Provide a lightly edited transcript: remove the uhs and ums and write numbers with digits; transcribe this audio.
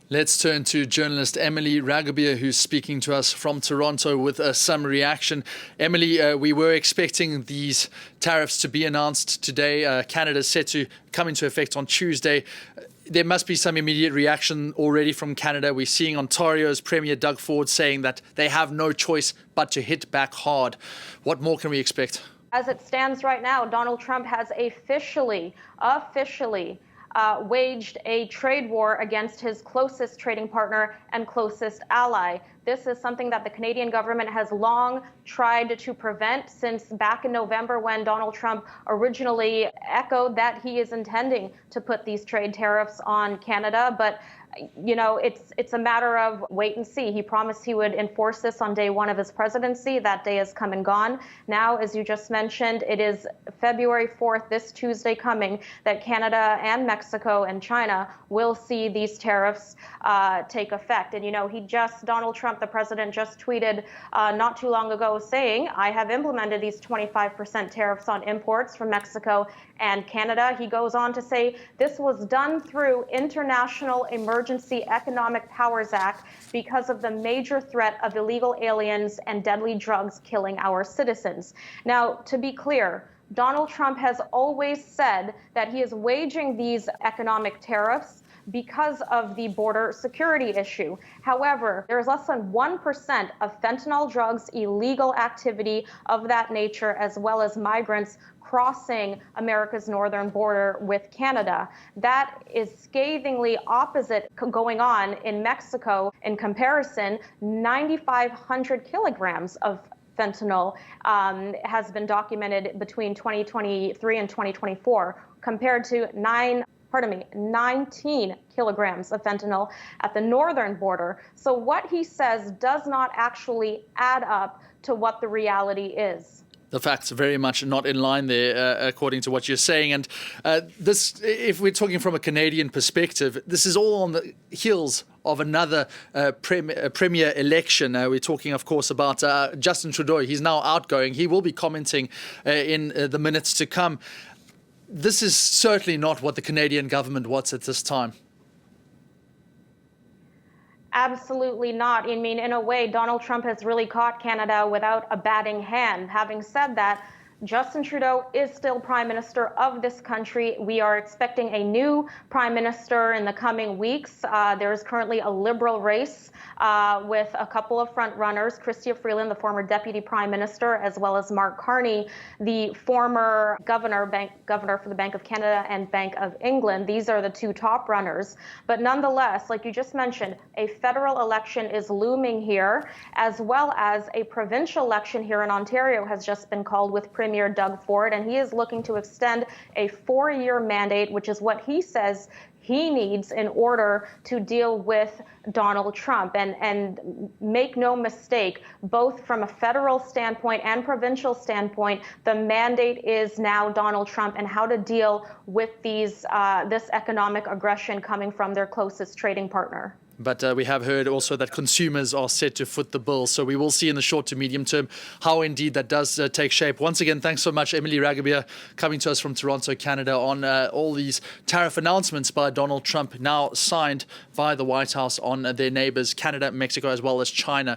Let's turn to journalist Emily Ragobeer, who's speaking to us from Toronto with some reaction. Emily, we were expecting these tariffs to be announced today. Canada's set to come into effect on Tuesday. There must be some immediate reaction already from Canada. We're seeing Ontario's Premier Doug Ford saying that they have no choice but to hit back hard. What more can we expect? As it stands right now, Donald Trump has officially waged a trade war against his closest trading partner and closest ally. This is something that the Canadian government has long tried to prevent since back in November, when Donald Trump originally echoed that he is intending to put these trade tariffs on Canada. But you know, it's a matter of wait and see. He promised he would enforce this on day one of his presidency. That day has come and gone. Now, as you just mentioned, it is February 4th, this Tuesday coming, that Canada and Mexico and China will see these tariffs take effect. And, you know, Donald Trump, the president, just tweeted not too long ago saying, I have implemented these 25% tariffs on imports from Mexico and Canada. He goes on to say this was done through International Emergency Economic Powers Act because of the major threat of illegal aliens and deadly drugs killing our citizens. Now, to be clear, Donald Trump has always said that he is waging these economic tariffs because of the border security issue. However, there is less than 1% of fentanyl drugs illegal activity of that nature, as well as migrants crossing America's northern border with Canada. That is scathingly opposite going on in Mexico. In comparison, 9,500 kilograms of fentanyl has been documented between 2023 and 2024, compared to 19 kilograms of fentanyl at the northern border. So what he says does not actually add up to what the reality is. The facts are very much not in line there, according to what you're saying. And this, if we're talking from a Canadian perspective, this is all on the heels of another premier election. We're talking, of course, about Justin Trudeau. He's now outgoing. He will be commenting in the minutes to come. This is certainly not what the Canadian government wants at this time. Absolutely not. I mean, in a way, Donald Trump has really caught Canada without a batting hand. Having said that, Justin Trudeau is still Prime Minister of this country. We are expecting a new Prime Minister in the coming weeks. There is currently a Liberal race with a couple of front runners, Chrystia Freeland, the former Deputy Prime Minister, as well as Mark Carney, the former governor for the Bank of Canada and Bank of England. These are the two top runners. But nonetheless, like you just mentioned, a federal election is looming here, as well as a provincial election here in Ontario has just been called with Premier Doug Ford, and he is looking to extend a 4-year mandate, which is what he says he needs in order to deal with Donald Trump. And make no mistake, both from a federal standpoint and provincial standpoint, the mandate is now Donald Trump and how to deal with this economic aggression coming from their closest trading partner. But we have heard also that consumers are set to foot the bill. So we will see in the short to medium term how indeed that does take shape. Once again, thanks so much, Emily Ragobeer, coming to us from Toronto, Canada, on all these tariff announcements by Donald Trump, now signed by the White House on their neighbors, Canada, Mexico, as well as China.